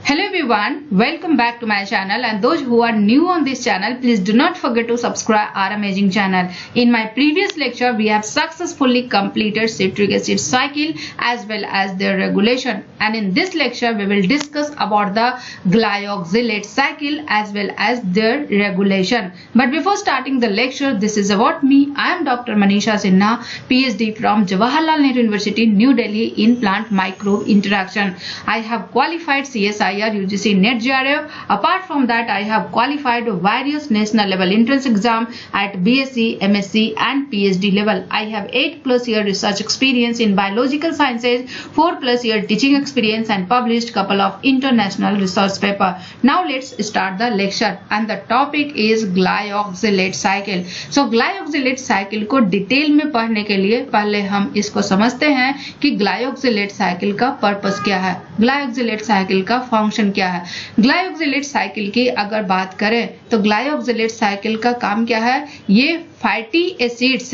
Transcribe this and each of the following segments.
Hello everyone, welcome back to my channel, and those who are new on this channel, please do not forget to subscribe our amazing channel. In my previous lecture, we have successfully completed citric acid cycle as well as their regulation, and in this lecture we will discuss about the glyoxylate cycle as well as their regulation. But before starting the lecture, this is about me. I am Dr. Manisha Sinha, PhD from Jawaharlal Nehru University, New Delhi in plant microbe interaction. I have qualified CSIR UGC NET JRF. Apart from that, I have qualified various national level entrance exam at BSc, MSc and PhD level. I have 8+ year research experience in biological sciences, 4+ year teaching experience and published couple of international research paper. Now let's start the lecture, and the topic is glyoxylate cycle. So glyoxylate cycle को detail में पढ़ने के लिए पहले हम इसको समझते हैं कि ग्लायोक्सिलेट साइकिल का पर्पस क्या है, ग्लायोक्सिलेट साइकिल का फंक्शन क्या है। ग्लायोक्सिलेट साइकिल की अगर बात करें तो ग्लायोक्सिलेट साइकिल का काम क्या है, ये फैटी एसिड्स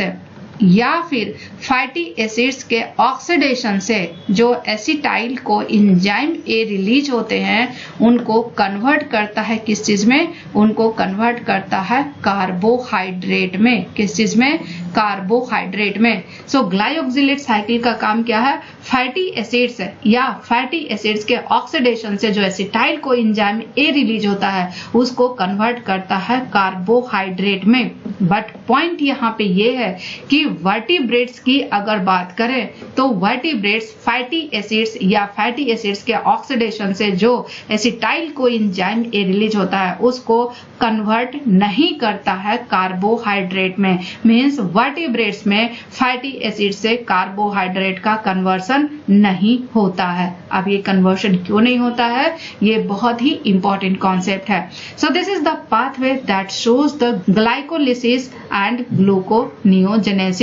या फिर फैटी एसिड्स के ऑक्सीडेशन से जो एसिटाइल को एंजाइम ए रिलीज होते हैं उनको कन्वर्ट करता है किस चीज में, उनको कन्वर्ट करता है कार्बोहाइड्रेट में। किस चीज में? कार्बोहाइड्रेट में। सो ग्लायोक्सिलेट साइकिल का काम क्या है, फैटी एसिड्स या फैटी एसिड्स के ऑक्सीडेशन से जो एसिटाइल को एंजाइम ए रिलीज होता है उसको कन्वर्ट करता है कार्बोहाइड्रेट में। बट पॉइंट यहाँ पे ये है कि वर्टिब्रेट्स की अगर बात करें तो वर्टिब्रेट्स फैटी एसिड्स या फैटी एसिड्स के ऑक्सीडेशन से जो एसिटाइल को एंजाइम ए रिलीज होता है उसको कन्वर्ट नहीं करता है कार्बोहाइड्रेट में। मींस वर्टिब्रेट्स में फैटी एसिड से कार्बोहाइड्रेट का कन्वर्सन नहीं होता है। अब ये कन्वर्शन क्यों नहीं होता है, ये बहुत ही इंपॉर्टेंट कॉन्सेप्ट है। So this is the pathway that shows the glycolysis and gluconeogenesis.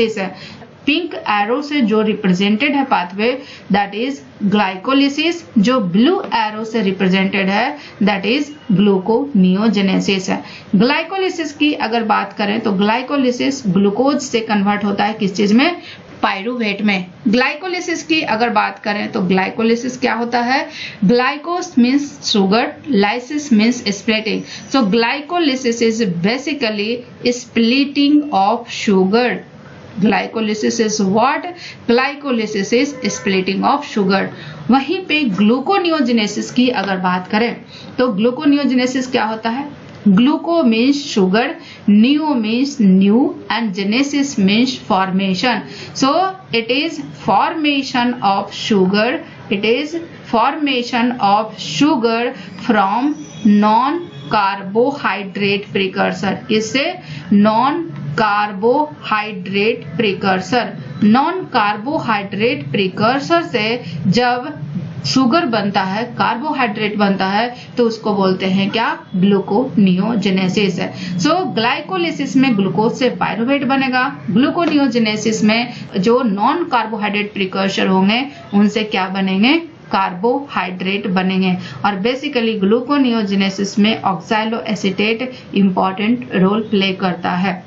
Pink arrow से जो रिप्रेजेंटेड है पाथवे दैट इज ग्लाइकोलिसिस, जो ब्लू एरो से रिप्रेजेंटेड है दैट इज ग्लूकोनियोजेनेसिस है। ग्लाइकोलिसिस की अगर बात करें तो ग्लाइकोलिसिस ग्लूकोज से कन्वर्ट होता है किस चीज में, पायरूवेट में। ग्लाइकोलिसिस की अगर बात करें तो ग्लाइकोलिसिस क्या होता है, ग्लाइकोस means sugar, lysis means splitting. So glycolysis is basically splitting of sugar. Glycolysis is what, glycolysis is splitting of sugar. वहीं पे ग्लूकोनियोजेनेसिस की अगर बात करें तो ग्लूकोनियोजेनेसिस क्या होता है, gluco means sugar, neo means new and genesis means formation. So it is formation of sugar. It is formation of sugar from non-carbohydrate precursor. इससे non-carbohydrate precursor, non-carbohydrate precursor से जब शुगर बनता है, कार्बोहाइड्रेट बनता है तो उसको बोलते हैं क्या, ग्लूकोनियोजेनेसिस। सो ग्लाइकोलिसिस में ग्लूकोज से पायरूवेट बनेगा, ग्लूकोनियोजेनेसिस में जो नॉन कार्बोहाइड्रेट प्रिकर्सर होंगे उनसे क्या बनेंगे, कार्बोहाइड्रेट बनेंगे। और बेसिकली ग्लूकोनियोजेनेसिस में oxaloacetate important role play करता है।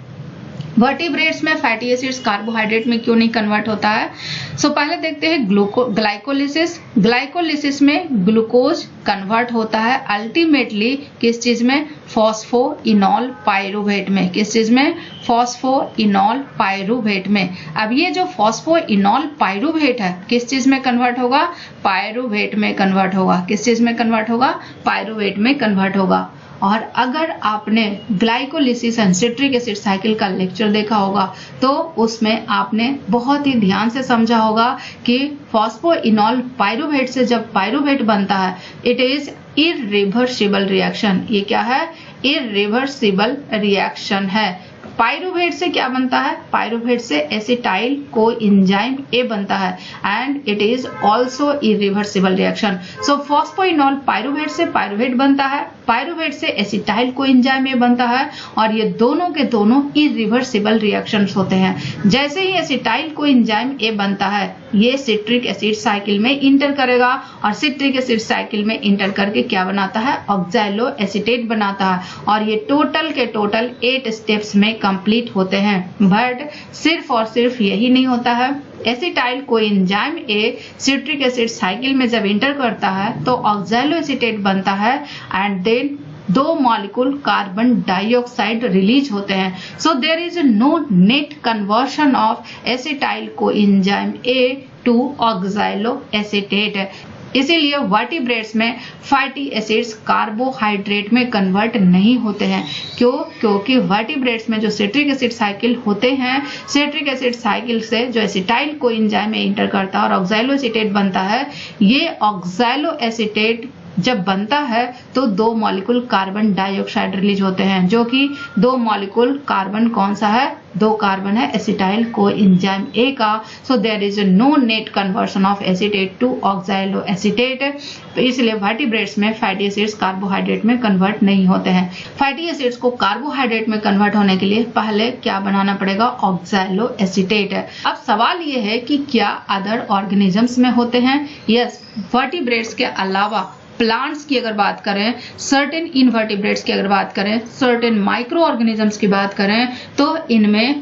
वर्टिब्रेट्स में फैटी एसिड्स कार्बोहाइड्रेट में क्यों नहीं कन्वर्ट होता है। सो पहले देखते हैं ग्लाइकोलिसिस। ग्लाइकोलिसिस में ग्लूकोज कन्वर्ट होता है अल्टीमेटली किस चीज में, फॉस्फोइनॉल पायरूवेट में। किस चीज में, फॉस्फोइनॉल पायरूवेट में। अब ये जो फॉस्फोइनॉल पायरूवेट है किस चीज में कन्वर्ट होगा, पायरूवेट में कन्वर्ट होगा। किस चीज में कन्वर्ट होगा, पायरूवेट में कन्वर्ट होगा। और अगर आपने glycolysis and citric acid cycle का लेक्चर देखा होगा तो उसमें आपने बहुत ही ध्यान से समझा होगा कि फॉस्फोइनॉल पायरूवेट से जब पायरूवेट बनता है इट इज इरिवर्सिबल रिएक्शन। ये क्या है, इरिवर्सिबल रिएक्शन है। पायरूवेट से क्या बनता है, पायरूवेट से एसिटाइल को एंजाइम ए बनता है and it is also irreversible reaction. So phosphoenol pyruvate से पायरूवेट बनता है, पायरूवेट से एसिटाइल को एंजाइम ए बनता है और ये दोनों के दोनों इरिवर्सिबल रिएक्शंस होते हैं। जैसे ही एसिटाइल को एंजाइम ए बनता है ये सिट्रिक एसिड साइकिल में इंटर करेगा और सिट्रिक एसिड साइकिल में इंटर करके क्या बनाता है, ऑक्सैलो एसीटेट बनाता है और ये टोटल के टोटल 8 स्टेप्स में कंप्लीट होते हैं। बट सिर्फ और सिर्फ यही नहीं होता है, एसिटाइल कोएंजाइम ए सिट्रिक एसिड साइकिल में जब इंटर करता है तो ऑक्सैलो एसीटेट बनता है and then 2 molecule carbon dioxide release होते हैं. So there is no net conversion of acetyl coenzyme A to oxaloacetate. इसीलिए वर्टिब्रेट्स में फैटी एसिड्स कार्बोहाइड्रेट में कन्वर्ट नहीं होते हैं. क्यों? क्योंकि वर्टिब्रेट्स में जो सिट्रिक एसिड साइकिल होते हैं, सिट्रिक एसिड साइकिल से जो एसिटाइल कोएंजाइम में इंटर करता है और ऑक्सैलो एसीटेट बनता है, ये ऑक्सैलो एसीटेट जब बनता है तो 2 मॉलिक्यूल कार्बन डाइऑक्साइड रिलीज होते हैं, जो कि 2 मॉलिक्यूल कार्बन कौन सा है? 2 कार्बन है एसिटाइल कोएंजाइम ए का. So there is no net conversion of acetate to oxaloacetate. इसलिए वर्टिब्रेट्स में फैटी एसिड्स कार्बोहाइड्रेट में कन्वर्ट नहीं होते हैं. फैटी एसिड्स को कार्बोहाइड्रेट में कन्वर्ट होने के लिए पहले क्या बनाना पड़ेगा? Oxaloacetate. अब सवाल ये है कि क्या अदर ऑर्गेनिजम्स में होते हैं? यस, वर्टिब्रेट्स के अलावा प्लांट्स की अगर बात करें, सर्टेन इनवर्टिब्रेट्स की अगर बात करें, सर्टेन माइक्रो ऑर्गेनिजम्स की बात करें, तो इनमें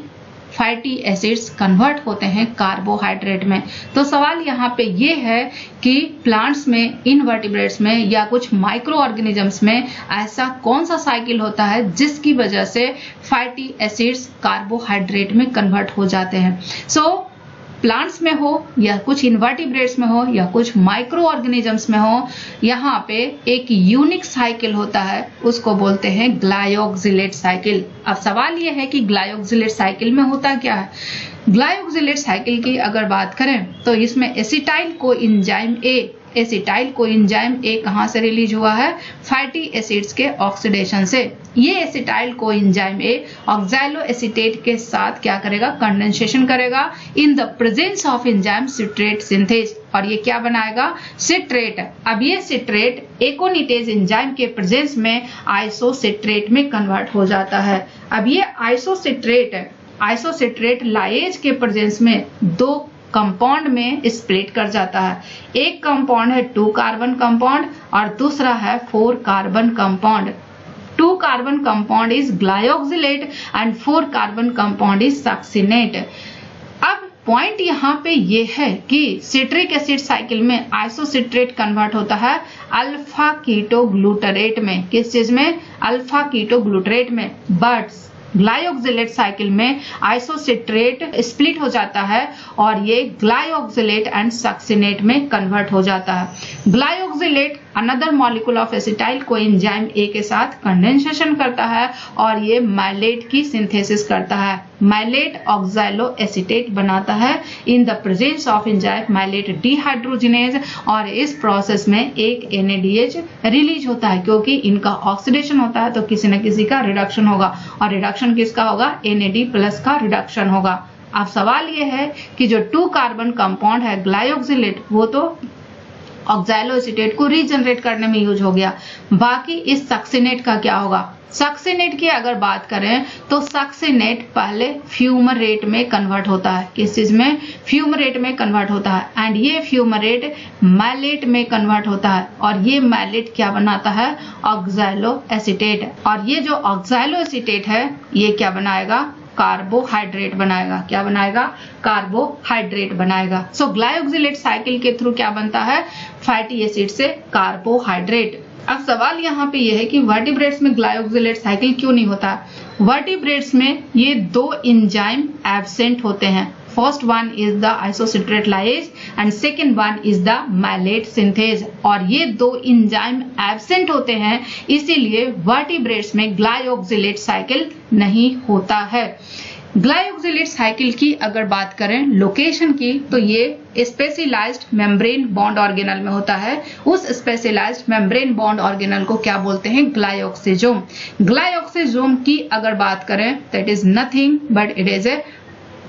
फैटी एसिड्स कन्वर्ट होते हैं कार्बोहाइड्रेट में. तो सवाल यहाँ पे ये है कि प्लांट्स में, इनवर्टिब्रेट्स में या कुछ माइक्रो ऑर्गेनिजम्स में ऐसा कौन सा साइकिल होता है जिसकी वजह से फैटी एसिड्स कार्बोहाइड्रेट में कन्वर्ट हो जाते हैं. सो प्लांट्स में हो या कुछ इनवर्टिब्रेट्स में हो या कुछ माइक्रो ऑर्गेनिजम्स में हो, यहाँ पे एक यूनिक साइकिल होता है, उसको बोलते हैं ग्लायोक्सिलेट साइकिल. अब सवाल ये है कि ग्लायोक्सिलेट साइकिल में होता क्या है? ग्लायोक्सिलेट साइकिल की अगर बात करें तो इसमें एसिटाइल कोएंजाइम ए, एसिटाइल कोएंजाइम ए कहां से रिलीज हुआ है? फैटी एसिड्स के ऑक्सीडेशन से. ये एसिटाइल कोएंजाइम ए ऑक्सैलो एसीटेट के साथ क्या करेगा? कंडेंसेशन करेगा इन the presence of enzyme citrate synthase, और ये क्या बनाएगा? सिट्रेट. अब ये सिट्रेट एकोनिटेज एंजाइम के प्रेजेंस में आइसोसिट्रेट में कन्वर्ट हो जाता है. अब ये आइसोसिट्रेट लाएज के प्रेजेंस में 2 कंपाउंड में स्प्लिट कर जाता है. एक कंपाउंड है 2 कार्बन कंपाउंड और दूसरा है 4 carbon compound. 2 carbon compound is glyoxylate and 4 carbon compound is succinate. अब पॉइंट यहाँ पे ये है कि सिट्रिक एसिड साइकिल में आइसोसिट्रेट कन्वर्ट होता है अल्फा कीटो ग्लूटरेट में. किस चीज में? अल्फा कीटो ग्लूटरेट में. बट ग्लायोक्सिलेट साइकिल में आइसोसिट्रेट स्प्लिट हो जाता है और ये ग्लायोक्सिलेट एंड सक्सिनेट में कन्वर्ट हो जाता है. Glyoxylate another molecule of acetyl coenzyme A के साथ कंडेंसेशन करता है और ये माइलेट की सिंथेसिस करता है. माइलेट ऑक्सैलो एसीटेट बनाता है in the presence of enzyme malate dehydrogenase, और इस प्रोसेस में एक NADH रिलीज होता है. क्योंकि इनका ऑक्सीडेशन होता है तो किसी न किसी का रिडक्शन होगा, और रिडक्शन किसका होगा? NAD+ का रिडक्शन होगा. अब सवाल ये है कि जो 2 कार्बन कंपाउंड है ग्लायोक्सिलेट, वो तो ऑक्सैलो एसीटेट को रीजनरेट करने में यूज हो गया. बाकी इस सक्सिनेट का क्या होगा? सक्सिनेट की अगर बात करें तो सक्सिनेट पहले फ्यूमरेट में कन्वर्ट होता है. किस चीज में? फ्यूमरेट में कन्वर्ट होता है. एंड ये फ्यूमरेट मैलेट में कन्वर्ट होता है, और ये मैलेट क्या बनाता है? Oxalo acetate. और ये जो ऑक्सैलो एसीटेट है ये क्या बनाएगा? कार्बोहाइड्रेट बनाएगा. क्या बनाएगा? कार्बोहाइड्रेट बनाएगा. सो ग्लायोक्सिलेट साइकिल के थ्रू क्या बनता है? फैटी एसिड से कार्बोहाइड्रेट. अब सवाल यहाँ पे ये है कि वर्टिब्रेट्स में ग्लायोक्सिलेट साइकिल क्यों नहीं होता? वर्टिब्रेट्स में ये 2 एंजाइम एब्सेंट होते हैं. First one is the isocitrate lyase and second one is the malate synthase, और ये 2 एंजाइम एब्सेंट होते हैं, इसीलिए वर्टिब्रेट्स में ग्लायोक्सिलेट साइकिल नहीं होता है. ग्लायोक्सिलेट साइकिल की अगर बात करें लोकेशन की, तो ये स्पेशलाइज्ड मेम्ब्रेन बॉन्ड ऑर्गेनल में होता है. उस स्पेशलाइज्ड मेम्ब्रेन बॉन्ड ऑर्गेनल को क्या बोलते हैं? ग्लायोक्सिजोम. ग्लायोक्सिजोम की अगर बात करें that is nothing but it is a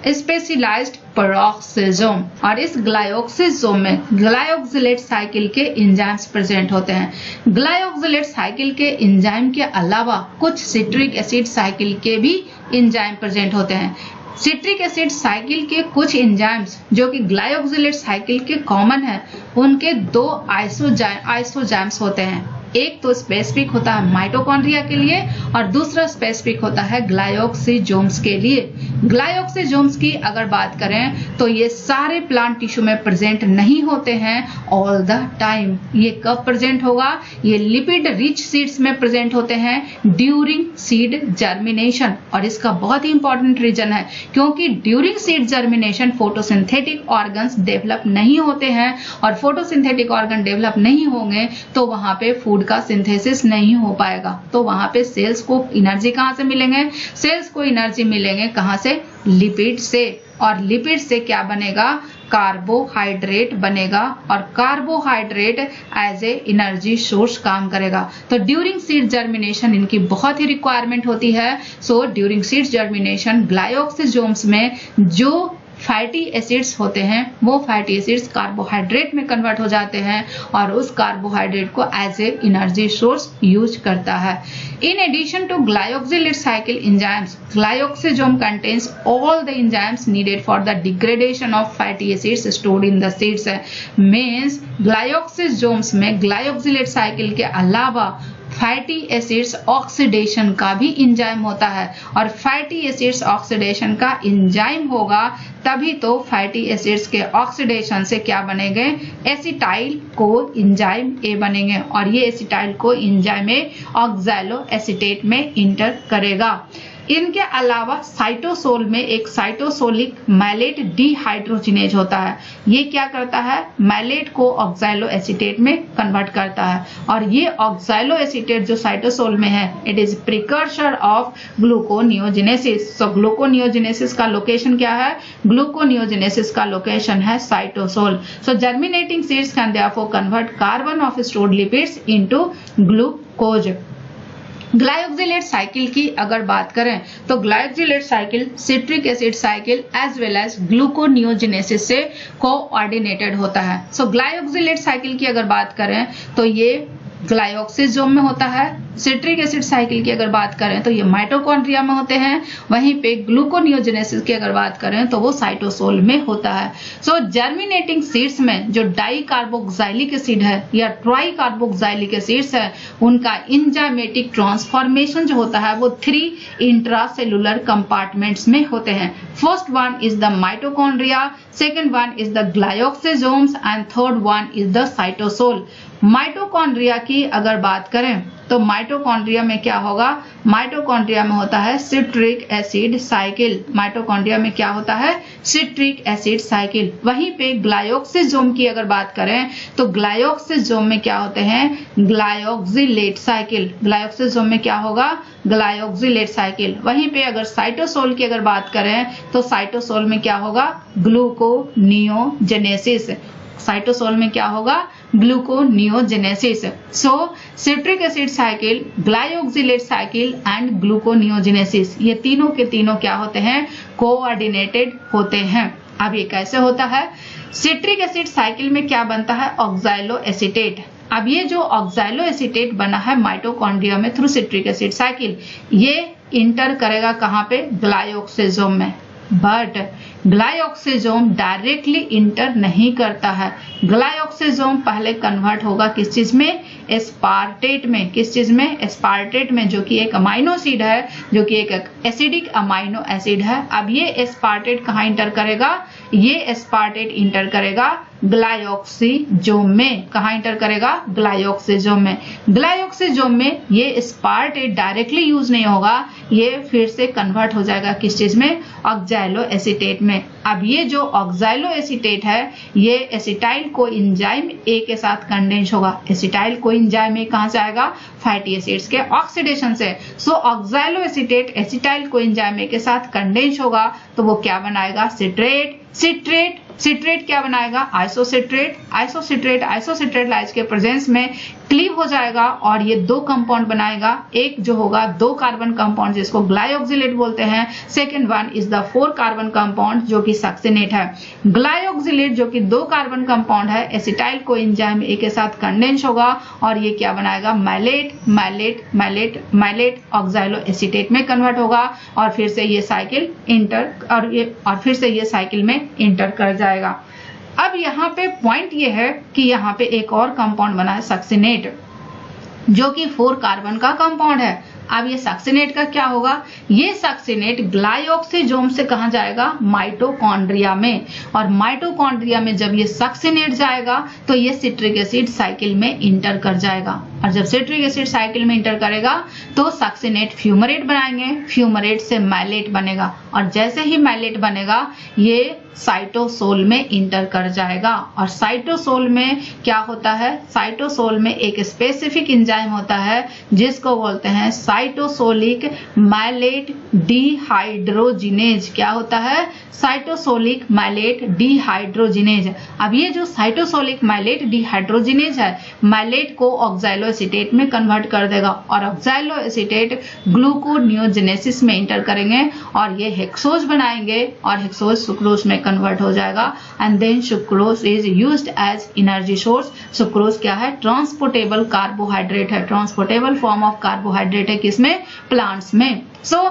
specialized peroxisome, और इस ग्लायोक्सिसोम में ग्लायोक्सिलेट साइकिल के एंजाइम्स प्रेजेंट होते हैं. ग्लायोक्सिलेट साइकिल के एंजाइम के अलावा कुछ सिट्रिक एसिड साइकिल के भी एंजाइम प्रेजेंट होते हैं. सिट्रिक एसिड साइकिल के कुछ एंजाइम्स जो कि ग्लायोक्सिलेट साइकिल के कॉमन है, उनके 2 आइसोजाइम्स होते हैं. एक तो स्पेसिफिक होता है माइटोकॉन्ड्रिया के लिए और दूसरा स्पेसिफिक होता है ग्लाइकोक्सिजोम्स के लिए। ग्लाइकोक्सिजोम्स की अगर बात करें तो ये सारे प्लांट टिश्यू में प्रेजेंट नहीं होते हैं ऑल द टाइम। ये कब प्रेजेंट होगा? ये लिपिड रिच सीड्स में प्रेजेंट होते हैं ड्यूरिंग सीड जर्मिनेशन। और इसका बहुत ही इंपॉर्टेंट रीजन है क्योंकि during seed germination photosynthetic organs develop नहीं होते हैं और फोटोसिंथेटिक ऑर्गन डेवलप नहीं होंगे तो वहां पे फूड का सिंथेसिस नहीं हो पाएगा। तो वहां पे सेल्स को एनर्जी कहां से मिलेंगे? सेल्स को एनर्जी मिलेंगे कहां से? लिपिड से। और लिपिड से क्या बनेगा? कार्बोहाइड्रेट बनेगा और carbohydrate as a energy source काम करेगा। तो ड्यूरिंग सीड जर्मिनेशन इनकी बहुत ही रिक्वायरमेंट होती है। So during seed germination glyoxysomes में जो फैटी एसिड्स होते हैं वो फैटी एसिड्स कार्बोहाइड्रेट में कन्वर्ट हो जाते हैं और उस कार्बोहाइड्रेट को as a energy source use करता है। In addition to glyoxylate cycle enzymes, glyoxysome contains all the enzymes needed for the degradation of fatty acids stored in the seeds. Means glyoxysomes में glyoxylate cycle के अलावा fatty acids oxidation का भी enzyme होता है और फैटी एसिड्स ऑक्सीडेशन का enzyme होगा तभी तो फैटी एसिड्स के ऑक्सीडेशन से क्या बनेंगे? एसिटाइल को एंजाइम ए बनेंगे और ये एसिटाइल को एंजाइम ए ऑक्सैलो एसीटेट में इंटर करेगा। इनके अलावा साइटोसोल में एक साइटोसोलिक मैलेट डिहाइड्रोजिनेज होता है। ये क्या करता है? मैलेट को ऑक्सैलो एसीटेट में कन्वर्ट करता है और ये ऑक्सैलो एसीटेट जो साइटोसोल में है it is precursor of gluconeogenesis. So gluconeogenesis का लोकेशन क्या है? ग्लूकोनियोजेनेसिस का लोकेशन है cytosol. So germinating seeds can therefore convert carbon of stored lipids into glucose. Glyoxylate cycle की अगर बात करें तो glyoxylate cycle citric acid cycle as well as gluconeogenesis से कोऑर्डिनेटेड होता है। सो ग्लाइकोक्सिलेट साइकिल की अगर बात करें तो ये ग्लाइकोक्सिजोम में होता है। सिट्रिक एसिड साइकिल की अगर बात करें तो ये माइटोकॉन्ड्रिया में होते हैं। वहीं पे ग्लूकोनियोजेनेसिस की अगर बात करें तो वो साइटोसोल में होता है। सो जर्मिनेटिंग सीड्स में जो डाई कार्बोक्साइलिक एसिड है या ट्राई कार्बोक्साइलिक एसिड्स है उनका एंजाइमेटिक ट्रांसफॉर्मेशन जो होता है वो 3 इंट्रासेलुलर कंपार्टमेंट्स में होते हैं। First one is the mitochondria, second one is the glyoxysomes and third one is the cytosol. Mitochondria की अगर बात करें तो माइटोकॉन्ड्रिया में क्या होगा? माइटोकॉन्ड्रिया में होता है सिट्रिक एसिड साइकिल। माइटोकॉन्ड्रिया में क्या होता है? Citric acid cycle. वहीं पे ग्लाइकोक्सिजोम की अगर बात करें तो ग्लाइकोक्सिजोम में क्या होते हैं? ग्लाइकोक्सिलेट साइकिल। ग्लाइकोक्सिजोम में क्या होगा? ग्लाइकोक्सिलेट साइकिल। वहीं पे अगर साइटोसोल की अगर बात करें तो साइटोसोल में क्या होगा? ग्लूकोनियोजेनेसिस। साइटोसोल में क्या होगा? Gluconeogenesis. So citric acid cycle, glyoxylate cycle and gluconeogenesis ये तीनों के तीनों क्या होते हैं? कोऑर्डिनेटेड होते हैं। अब ये कैसे होता है? सिट्रिक एसिड साइकिल में क्या बनता है? Oxalo acetate. अब ये जो ऑक्सैलो एसीटेट बना है माइटोकॉन्ड्रिया में थ्रू सिट्रिक एसिड साइकिल ये इंटर करेगा कहां पे? ग्लाइकोक्सिजोम में। बट ग्लाइकोक्सिजोम डायरेक्टली इंटर नहीं करता है। ग्लाइकोक्सिजोम पहले कन्वर्ट होगा किस चीज में? एस्पार्टेट में। किस चीज में? एस्पार्टेट में, जो कि एक अमाइनो एसिड है, जो कि एक एसिडिक अमाइनो एसिड है। अब ये एस्पार्टेट कहाँ इंटर करेगा? ये एस्पार्टेट इंटर करेगा ग्लाइकोक्सिजोम में। कहाँ इंटर करेगा? ग्लाइकोक्सिजोम में। ग्लाइकोक्सिजोम में ये एस्पार्टेट डायरेक्टली यूज नहीं होगा, ये फिर से कन्वर्ट हो जाएगा किस चीज में? ऑक्सैलो एसीटेट में। अब ये जो ऑक्सैलो एसीटेट है ये एसिटाइल को एंजाइम ए के साथ कंडेंस होगा। एसिटाइल को एंजाइम ए कहां से आएगा? फैटी एसिड्स के ऑक्सीडेशन से। So oxaloacetate acetyl coenzyme A के साथ कंडेंस होगा तो वो क्या बनाएगा? सिट्रेट। सिट्रेट क्या बनाएगा? आइसोसिट्रेट। आइसोसिट्रेट के प्रेजेंस में क्लीव हो जाएगा और ये 2 कंपाउंड बनाएगा। एक जो होगा 2 कार्बन कंपाउंड जिसको ग्लाइकोक्सिलेट बोलते हैं। Second one is the 4 carbon compound जो कि सक्सिनेट है। ग्लाइकोक्सिलेट जो कि 2 कार्बन कंपाउंड है एसिटाइल को एंजाइम ए के साथ कंडेंस होगा और ये क्या बनाएगा? मैलेट ऑक्सैलो एसीटेट में कन्वर्ट होगा और फिर से ये साइकिल में इंटर कर जाएगा। अब यहाँ पे पॉइंट ये है कि यहाँ पे एक और कंपाउंड बना है सक्सिनेट। जो कि 4 कार्बन का कंपाउंड है। अब ये सक्सिनेट का क्या होगा, ये सक्सिनेट ग्लाइऑक्सिजोम से कहां जाएगा, माइटोकॉन्ड्रिया में, और माइटोकॉन्ड्रिया में जब ये सक्सिनेट जाएगा तो ये सिट्रिक एसिड साइकिल में इंटर कर जाएगा, और जब सिट्रिक एसिड साइकिल में इंटर करेगा तो सक्सिनेट फ्यूमरेट बनाएंगे, फ्यूमरेट से मैलेट बनेगा, और जैसे ही मैलेट बनेगा ये साइटोसोल में इंटर कर जाएगा। और साइटोसोल में क्या होता है, साइटोसोल में एक स्पेसिफिक एंजाइम होता है जिसको बोलते हैं साइटोसोलिक मैलेट डिहाइड्रोजिनेज। क्या होता है, साइटोसोलिक मैलेट डिहाइड्रोजिनेज। अब ये जो साइटोसोलिक मैलेट डिहाइड्रोजिनेज है, मैलेट को ऑक्सैलोएसीटेट में कन्वर्ट कर देगा, और ऑक्सैलोएसीटेट ग्लूकोनियोजेनेसिस में इंटर करेंगे और ये हेक्सोज बनाएंगे, और हेक्सोज सुक्रोज में कन्वर्ट हो जाएगा, and then sucrose is used as energy source. Sucrose क्या है, ट्रांसपोर्टेबल कार्बोहाइड्रेट है, ट्रांसपोर्टेबल फॉर्म ऑफ कार्बोहाइड्रेट है, किसमें, प्लांट्स में। सो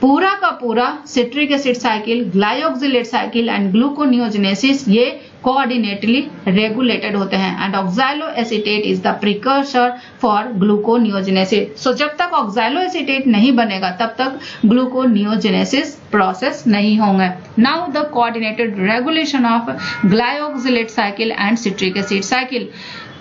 पूरा का पूरा citric acid cycle, glyoxylate cycle and gluconeogenesis ये कोऑर्डिनेटली रेगुलेटेड होते हैं, and oxaloacetate is the precursor for gluconeogenesis. So जब तक ऑक्सैलोएसीटेट नहीं बनेगा तब तक ग्लूकोनियोजेनेसिस प्रोसेस नहीं होंगे। Now the coordinated regulation of glyoxylate cycle and citric acid cycle.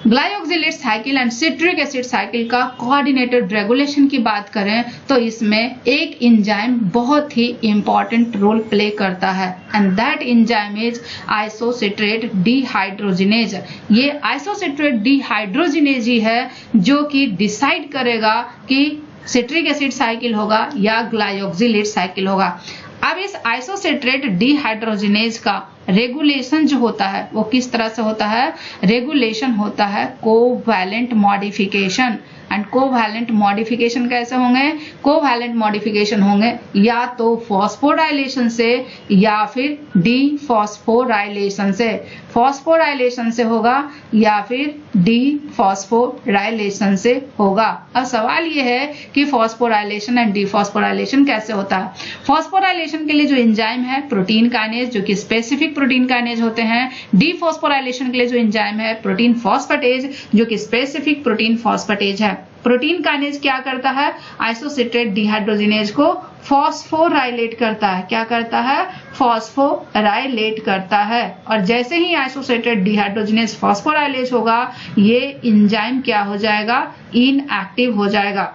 Glyoxylate cycle and citric acid cycle का कोऑर्डिनेटेड रेगुलेशन की बात करें तो इसमें एक एंजाइम बहुत ही इंपॉर्टेंट रोल प्ले करता है, and that enzyme is isocitrate dehydrogenase. ये आइसोसिट्रेट डिहाइड्रोजिनेज ही है जो कि डिसाइड करेगा कि सिट्रिक एसिड साइकिल होगा या ग्लाइऑक्सिलेट साइकिल होगा। अब इस आइसोसिट्रेट डिहाइड्रोजिनेज का रेगुलेशन जो होता है वो किस तरह से होता है, रेगुलेशन होता है covalent modification. And covalent modification कैसे होंगे, कोवैलेंट मॉडिफिकेशन होंगे या तो फॉस्फोराइलेशन से या फिर डीफॉस्फोराइलेशन से। फॉस्फोराइलेशन से होगा या फिर डीफॉस्फोराइलेशन से होगा। अब सवाल ये है कि फॉस्फोराइलेशन एंड डीफॉस्फोराइलेशन कैसे होता है। फॉस्फोराइलेशन के लिए जो एंजाइम है प्रोटीन काइनेज, जो कि स्पेसिफिक प्रोटीन काइनेज होते हैं। डीफॉस्फोराइलेशन के लिए जो एंजाइम है प्रोटीन फॉस्फेटेज, जो कि स्पेसिफिक प्रोटीन फॉस्फेटेज है। प्रोटीन काइनेज क्या करता है, आइसोसिट्रेट डिहाइड्रोजिनेज को फॉस्फोराइलेट करता है। क्या करता है, फॉस्फोराइलेट करता है, और जैसे ही आइसोसिट्रेट डिहाइड्रोजिनेज फॉस्फोराइलेट होगा ये एंजाइम क्या हो जाएगा, इनएक्टिव हो जाएगा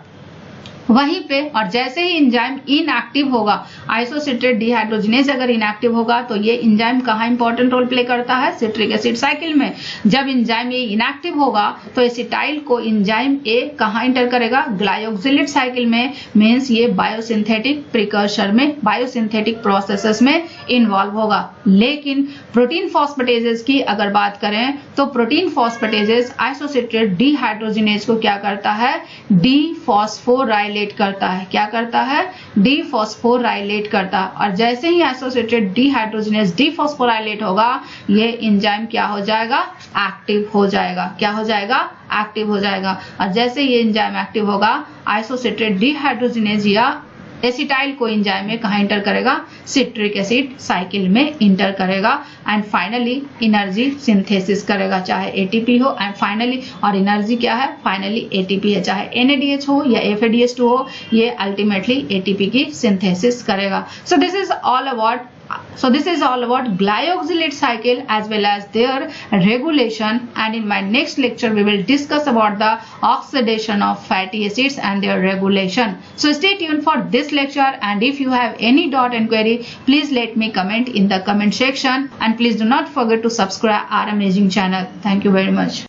वहीं पे। और जैसे ही एंजाइम इनएक्टिव होगा, आइसोसिट्रेट डिहाइड्रोजिनेज अगर इनएक्टिव होगा तो ये एंजाइम कहाँ इंपॉर्टेंट रोल प्ले करता है, सिट्रिक एसिड साइकिल में। जब एंजाइम ये इनएक्टिव होगा तो एसिटाइल को एंजाइम ए कहाँ इंटर करेगा, ग्लाइऑक्सिलेट साइकिल में। मींस ये बायोसिंथेटिक प्रिकर्सर में, बायोसिंथेटिक प्रोसेसेस में इन्वॉल्व होगा। लेकिन प्रोटीन फॉस्फेटेजेस की अगर बात करें तो प्रोटीन फॉस्फेटेजेस आइसोसिट्रेट डिहाइड्रोजिनेज को क्या करता है, डीफॉस्फोराइलेट करता है। क्या करता है, डीफॉस्फोराइलेट करता है, और जैसे ही आइसोसिट्रेट डिहाइड्रोजिनेज डीफॉस्फोराइलेट होगा ये एंजाइम क्या हो जाएगा, एक्टिव हो जाएगा। क्या हो जाएगा, एक्टिव हो जाएगा। और जैसे ये एंजाइम एक्टिव होगा आइसोसिट्रेट डिहाइड्रोजिनेज या एसिटाइल को एंजाइम में कहाँ इंटर करेगा, सिट्रिक एसिड साइकिल में इंटर करेगा, एंड फाइनली एनर्जी सिंथेसिस करेगा, चाहे एटीपी हो। एंड फाइनली, और एनर्जी क्या है, फाइनली एटीपी है, चाहे एनएडीएच हो या एफएडीएच2 हो, ये अल्टीमेटली एटीपी की सिंथेसिस करेगा। So this is all about glyoxylate cycle as well as their regulation, and in my next lecture we will discuss about the oxidation of fatty acids and their regulation. So stay tuned for this lecture, and if you have any doubt and query please let me comment in the comment section, and please do not forget to subscribe our amazing channel. Thank you very much.